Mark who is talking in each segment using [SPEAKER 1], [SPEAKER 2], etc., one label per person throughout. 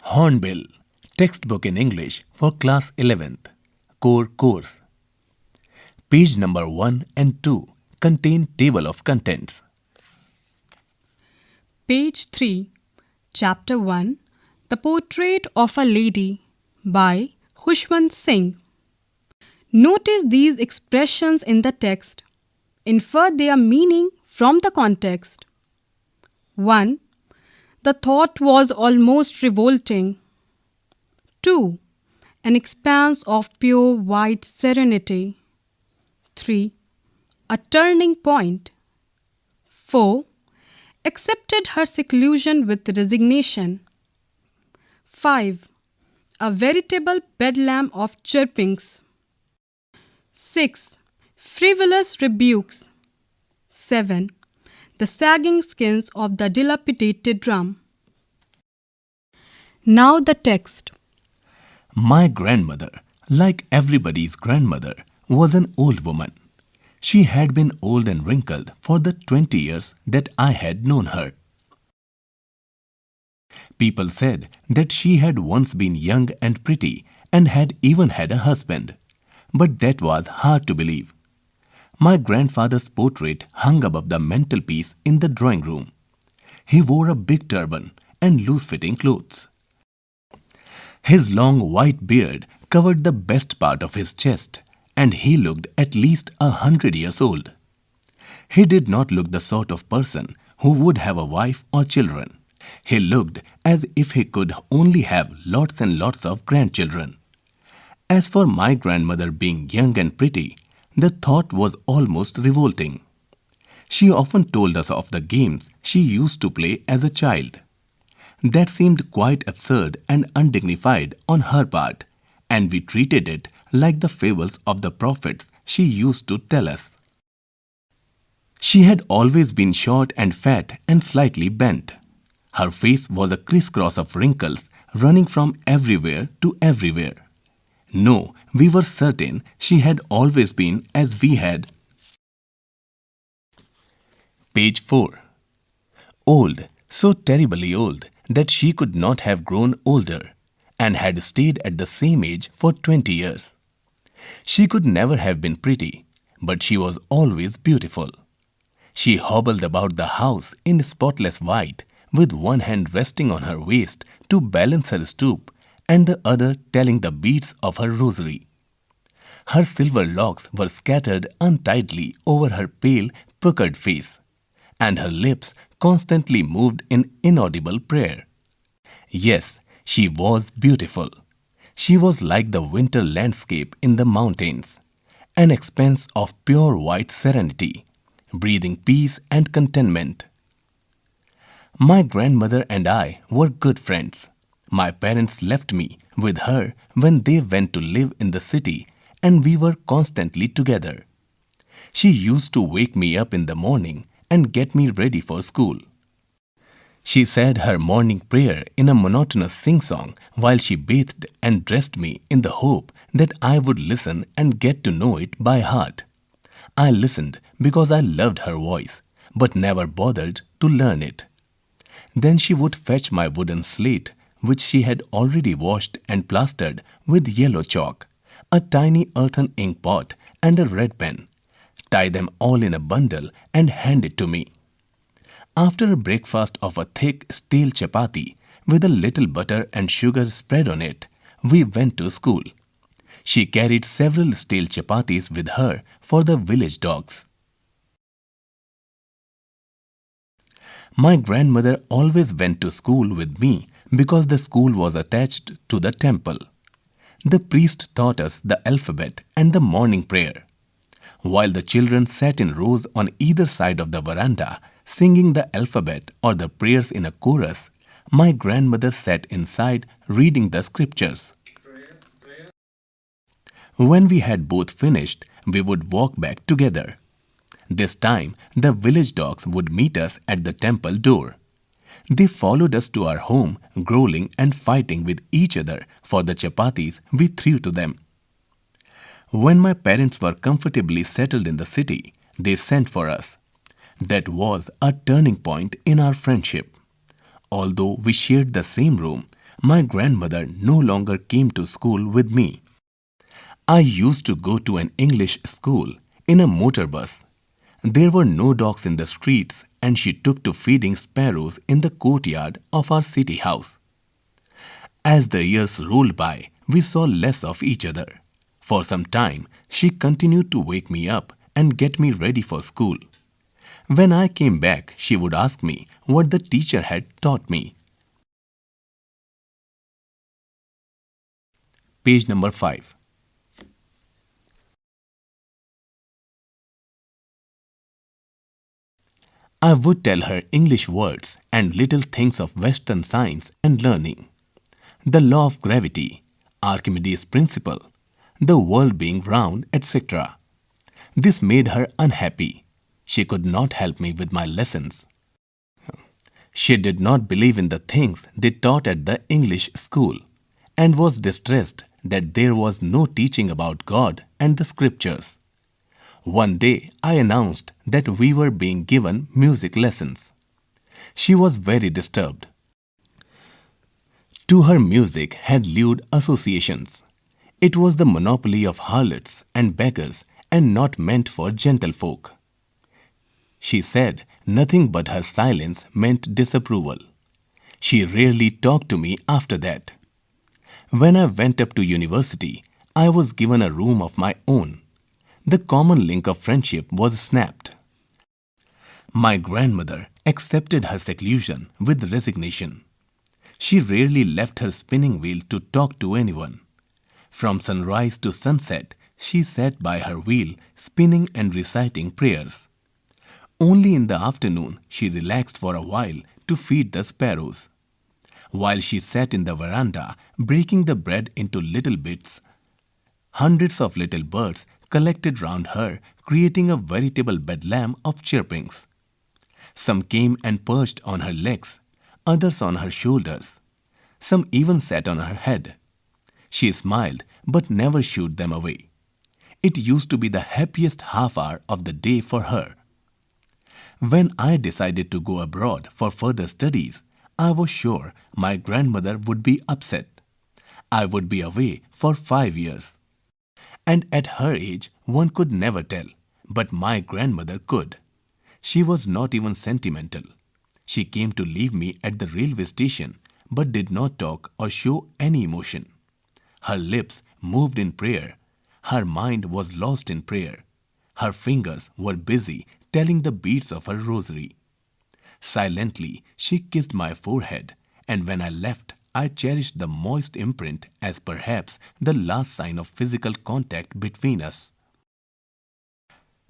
[SPEAKER 1] Hornbill, textbook in English for class 11th, core course. Page number 1 and 2 contain table of contents.
[SPEAKER 2] Page 3, Chapter 1, The Portrait of a Lady by Khushwant Singh. Notice these expressions in the text. Infer their meaning from the context. 1. The thought was almost revolting. 2. An expanse of pure white serenity. 3. A turning point. 4. Accepted her seclusion with resignation. 5. A veritable bedlam of chirpings. 6. Frivolous rebukes. 7. The sagging skins of the dilapidated drum. Now the text.
[SPEAKER 1] My grandmother, like everybody's grandmother, was an old woman. She had been old and wrinkled for the 20 years that I had known her. People said that she had once been young and pretty and had even had a husband, but that was hard to believe. My grandfather's portrait hung above the mantelpiece in the drawing room. He wore a big turban and loose-fitting clothes. His long white beard covered the best part of his chest, and he looked at least 100 years old. He did not look the sort of person who would have a wife or children. He looked as if he could only have lots and lots of grandchildren. As for my grandmother being young and pretty, the thought was almost revolting. She often told us of the games she used to play as a child. That seemed quite absurd and undignified on her part, and we treated it like the fables of the prophets she used to tell us. She had always been short and fat and slightly bent. Her face was a crisscross of wrinkles running from everywhere to everywhere. No, we were certain she had always been as we had. Page 4. Old, so terribly old that she could not have grown older, and had stayed at the same age for 20 years. She could never have been pretty, but she was always beautiful. She hobbled about the house in spotless white, with one hand resting on her waist to balance her stoop, and the other telling the beads of her rosary. Her silver locks were scattered untidily over her pale, puckered face, and her lips constantly moved in inaudible prayer. Yes, she was beautiful. She was like the winter landscape in the mountains, an expanse of pure white serenity, breathing peace and contentment. My grandmother and I were good friends. My parents left me with her when they went to live in the city, and we were constantly together. She used to wake me up in the morning and get me ready for school. She said her morning prayer in a monotonous sing-song while she bathed and dressed me in the hope that I would listen and get to know it by heart. I listened because I loved her voice, but never bothered to learn it. Then she would fetch my wooden slate, which she had already washed and plastered with yellow chalk, a tiny earthen ink pot, and a red pen, tie them all in a bundle, and hand it to me. After a breakfast of a thick stale chapati with a little butter and sugar spread on it, we went to school. She carried several stale chapatis with her for the village dogs. My grandmother always went to school with me because the school was attached to the temple. The priest taught us the alphabet and the morning prayer, while the children sat in rows on either side of the veranda singing the alphabet or the prayers in a chorus. My grandmother sat inside reading the scriptures. When we had both finished, we would walk back together. This time, the village dogs would meet us at the temple door. They followed us to our home, growling and fighting with each other for the chapatis we threw to them. When my parents were comfortably settled in the city, they sent for us. That was a turning point in our friendship. Although we shared the same room, My grandmother no longer came to school with me. I used to go to an English school in a motor bus. There were no dogs in the streets, and she took to feeding sparrows in the courtyard of our city house. As the years rolled by, we saw less of each other. For some time, she continued to wake me up and get me ready for school. When I came back, she would ask me what the teacher had taught me. Page number 5. I would tell her English words and little things of Western science and learning. The law of gravity, Archimedes' principle, the world being round, etc. This made her unhappy. She could not help me with my lessons. She did not believe in the things they taught at the English school and was distressed that there was no teaching about God and the scriptures. One day I announced that we were being given music lessons. She was very disturbed. To her, music had lewd associations. It was the monopoly of harlots and beggars and not meant for gentlefolk. She said nothing but her silence meant disapproval. She rarely talked to me after that. When I went up to university, I was given a room of my own. The common link of friendship was snapped. My grandmother accepted her seclusion with resignation. She rarely left her spinning wheel to talk to anyone. From sunrise to sunset, she sat by her wheel, spinning and reciting prayers. Only in the afternoon she relaxed for a while to feed the sparrows. While she sat in the veranda, breaking the bread into little bits, hundreds of little birds collected round her, creating a veritable bedlam of chirpings. Some came and perched on her legs, others on her shoulders. Some even sat on her head. She smiled but never shooed them away. It used to be the happiest half hour of the day for her. When I decided to go abroad for further studies, I was sure my grandmother would be upset. I would be away for 5 years. And at her age, one could never tell, but my grandmother could. She was not even sentimental. She came to leave me at the railway station, but did not talk or show any emotion. Her lips moved in prayer. Her mind was lost in prayer. Her fingers were busy telling the beads of her rosary. Silently, she kissed my forehead, and when I left, I cherished the moist imprint as perhaps the last sign of physical contact between us.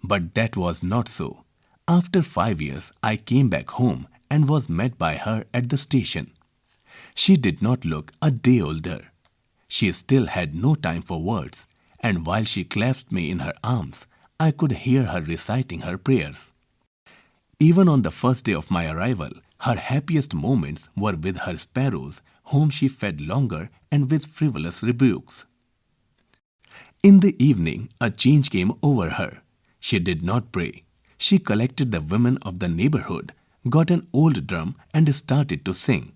[SPEAKER 1] But that was not so. After 5 years, I came back home and was met by her at the station. She did not look a day older. She still had no time for words, and while she clasped me in her arms, I could hear her reciting her prayers. Even on the first day of my arrival, her happiest moments were with her sparrows, whom she fed longer and with frivolous rebukes. In the evening, a change came over her. She did not pray. She collected the women of the neighborhood, got an old drum, and started to sing.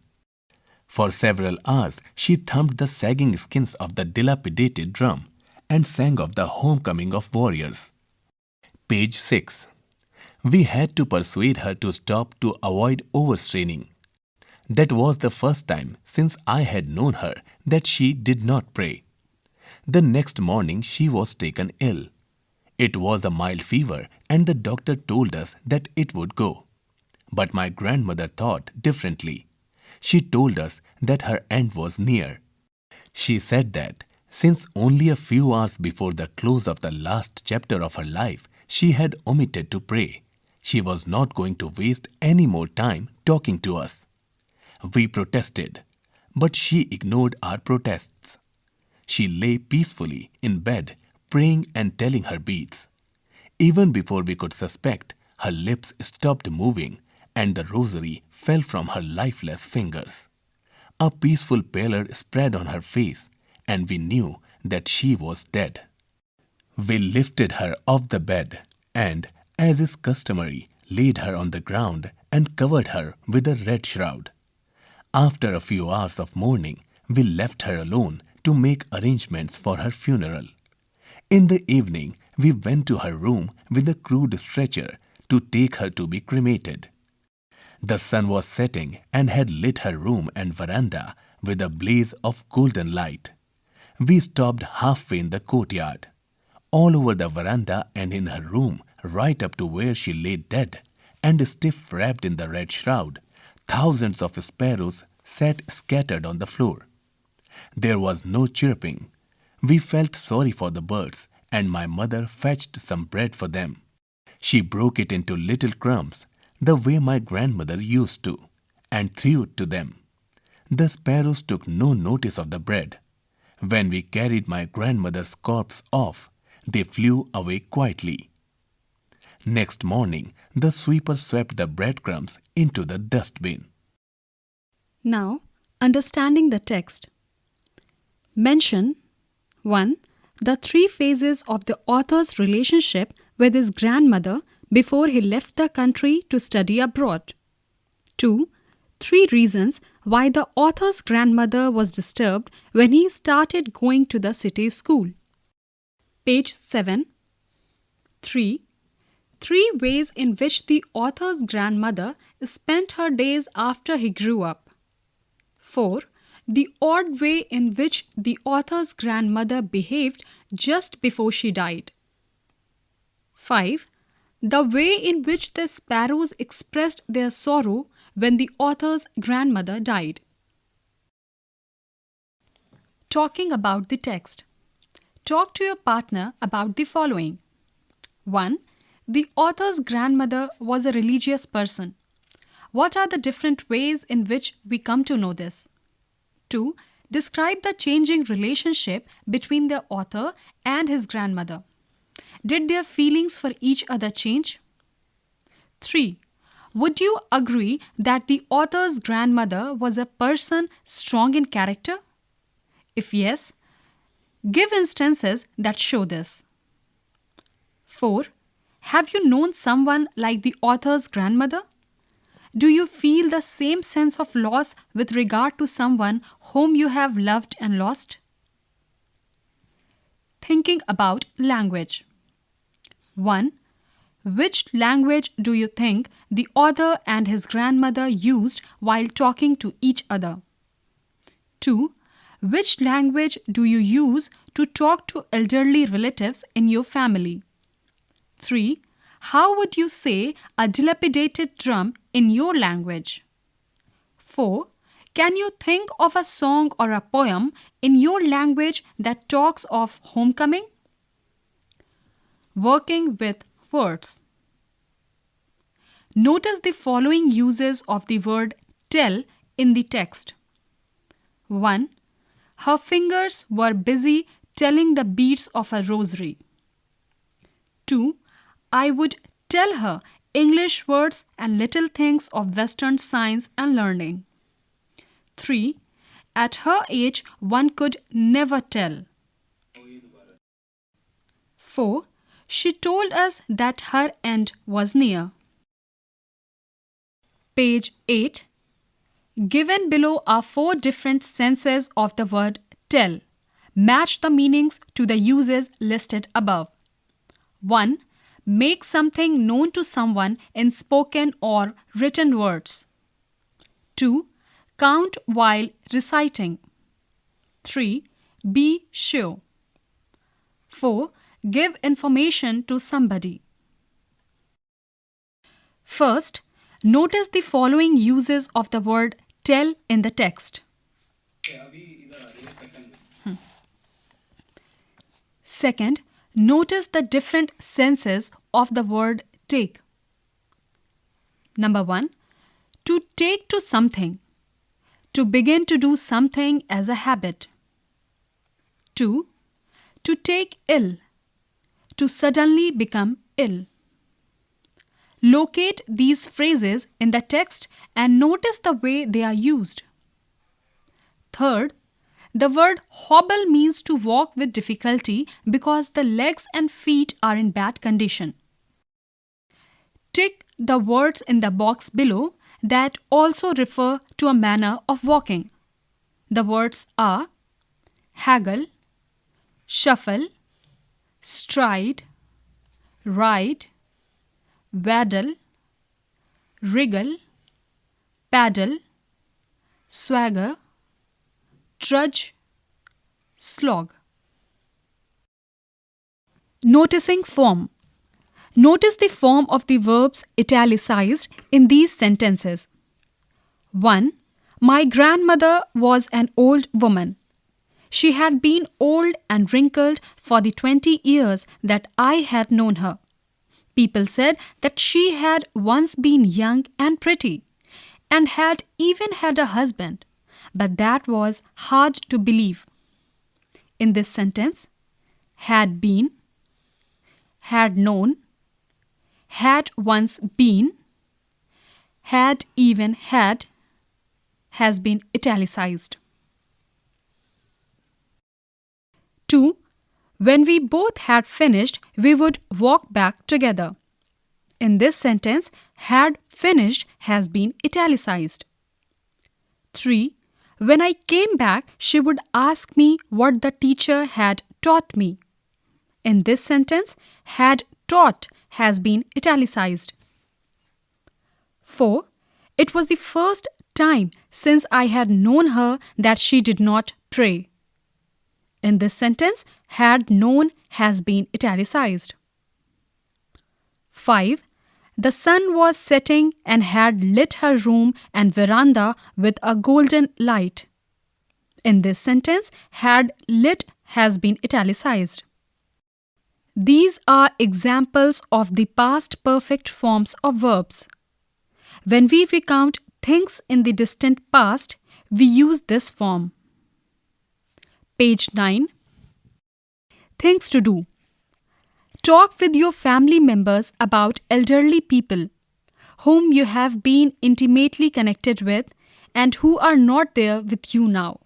[SPEAKER 1] For several hours, she thumped the sagging skins of the dilapidated drum and sang of the homecoming of warriors. Page 6. We had to persuade her to stop to avoid overstraining. That was the first time since I had known her that she did not pray. The next morning she was taken ill. It was a mild fever, and the doctor told us that it would go. But my grandmother thought differently. She told us that her end was near. She said that, since only a few hours before the close of the last chapter of her life, she had omitted to pray, she was not going to waste any more time talking to us. We protested, but she ignored our protests. She lay peacefully in bed, praying and telling her beads. Even before we could suspect, her lips stopped moving and the rosary fell from her lifeless fingers. A peaceful pallor spread on her face, and we knew that she was dead. We lifted her off the bed and, as is customary, laid her on the ground and covered her with a red shroud. After a few hours of mourning, we left her alone to make arrangements for her funeral. In the evening, we went to her room with a crude stretcher to take her to be cremated. The sun was setting and had lit her room and veranda with a blaze of golden light. We stopped halfway in the courtyard. All over the veranda and in her room, right up to where she lay dead, and stiff wrapped in the red shroud, thousands of sparrows sat scattered on the floor. There was no chirping. We felt sorry for the birds, and my mother fetched some bread for them. She broke it into little crumbs, the way my grandmother used to, and threw it to them. The sparrows took no notice of the bread. When we carried my grandmother's corpse off, they flew away quietly. Next morning, the sweeper swept the breadcrumbs into the dustbin.
[SPEAKER 2] Now, understanding the text. Mention 1. The 3 phases of the author's relationship with his grandmother before he left the country to study abroad. 2. 3 reasons why the author's grandmother was disturbed when he started going to the city school. Page 7. 3. 3 ways in which the author's grandmother spent her days after he grew up. 4. The odd way in which the author's grandmother behaved just before she died. 5. The way in which the sparrows expressed their sorrow when the author's grandmother died. Talking about the text. Talk to your partner about the following. 1. The author's grandmother was a religious person. What are the different ways in which we come to know this? 2. Describe the changing relationship between the author and his grandmother. Did their feelings for each other change? 3. Would you agree that the author's grandmother was a person strong in character? If yes, give instances that show this. 4. Have you known someone like the author's grandmother? Do you feel the same sense of loss with regard to someone whom you have loved and lost? Thinking about language. 1. Which language do you think the author and his grandmother used while talking to each other? 2. Which language do you use to talk to elderly relatives in your family? 3. How would you say a dilapidated drum in your language? 4. Can you think of a song or a poem in your language that talks of homecoming? Working with words. Notice the following uses of the word tell in the text. 1. Her fingers were busy telling the beads of a rosary. 2. I would tell her English words and little things of Western science and learning. 3. At her age, one could never tell. 4. She told us that her end was near. Page 8. Given below are 4 different senses of the word tell. Match the meanings to the uses listed above. 1. Make something known to someone in spoken or written words. 2. Count while reciting. 3. Be sure. 4. Give information to somebody. First, notice the following uses of the word tell in the text. Second, notice the different senses of the word take. Number 1. To take to something. To begin to do something as a habit. 2. To take ill. To suddenly become ill. Locate these phrases in the text and notice the way they are used. Third, the word hobble means to walk with difficulty because the legs and feet are in bad condition. Tick the words in the box below that also refer to a manner of walking. The words are haggle, shuffle, stride, ride, waddle, wriggle, paddle, swagger, trudge, slog. Noticing form. Notice the form of the verbs italicized in these sentences. 1. My grandmother was an old woman. She had been old and wrinkled for the 20 years that I had known her. People said that she had once been young and pretty, and had even had a husband, but that was hard to believe. In this sentence, had been, had known, had once been, had even had, has been italicized. 2. When we both had finished, we would walk back together. In this sentence, had finished has been italicized. 3. When I came back, she would ask me what the teacher had taught me. In this sentence, had taught has been italicized. 4. It was the first time since I had known her that she did not pray. In this sentence, had known has been italicized. 5. The sun was setting and had lit her room and veranda with a golden light. In this sentence, had lit has been italicized. These are examples of the past perfect forms of verbs. When we recount things in the distant past, we use this form. Page 9. Things to do. Talk with your family members about elderly people whom you have been intimately connected with and who are not there with you now.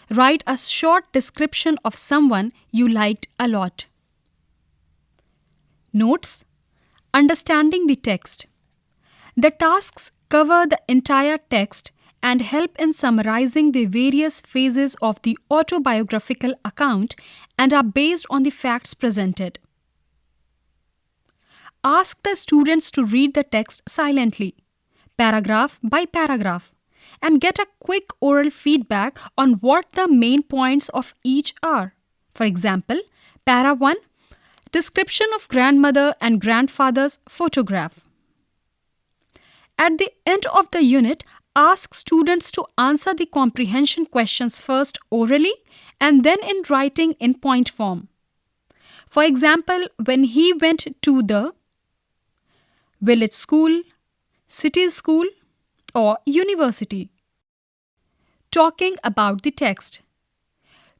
[SPEAKER 2] Write a short description of someone you liked a lot. Notes. Understanding the text. The tasks cover the entire text and help in summarizing the various phases of the autobiographical account and are based on the facts presented. Ask the students to read the text silently, paragraph by paragraph, and get a quick oral feedback on what the main points of each are. For example, Para 1, description of grandmother and grandfather's photograph. At the end of the unit, ask students to answer the comprehension questions first orally and then in writing in point form. For example, when he went to the village school, city school, or university. Talking about the text.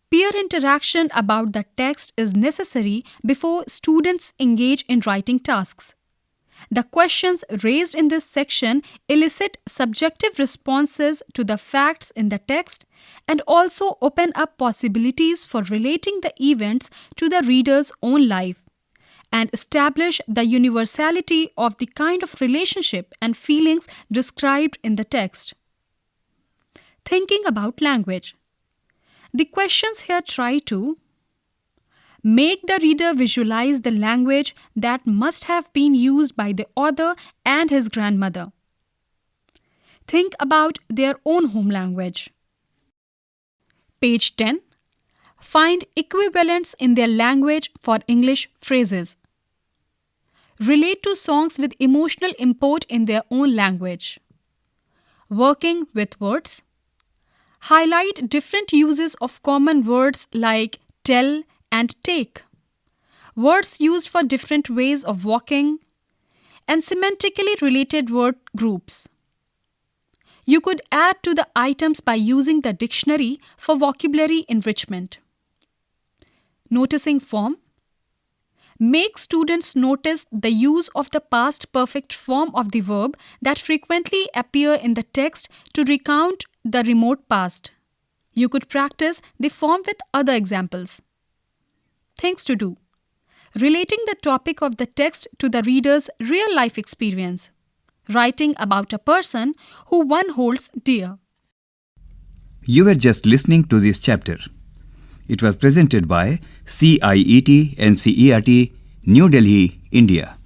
[SPEAKER 2] Peer interaction about the text is necessary before students engage in writing tasks. The questions raised in this section elicit subjective responses to the facts in the text and also open up possibilities for relating the events to the reader's own life and establish the universality of the kind of relationship and feelings described in the text. Thinking about language. The questions here try to make the reader visualize the language that must have been used by the author and his grandmother. Think about their own home language. Page 10. Find equivalents in their language for English phrases. Relate to songs with emotional import in their own language. Working with words. Highlight different uses of common words like tell and take, words used for different ways of walking, and semantically related word groups. You could add to the items by using the dictionary for vocabulary enrichment. Noticing form. Make students notice the use of the past perfect form of the verb that frequently appear in the text to recount the remote past. You could practice the form with other examples. Things to do. Relating the topic of the text to the reader's real-life experience. writing about a person who one holds dear.
[SPEAKER 3] You were just listening to this chapter. It was presented by CIET NCERT, New Delhi, India.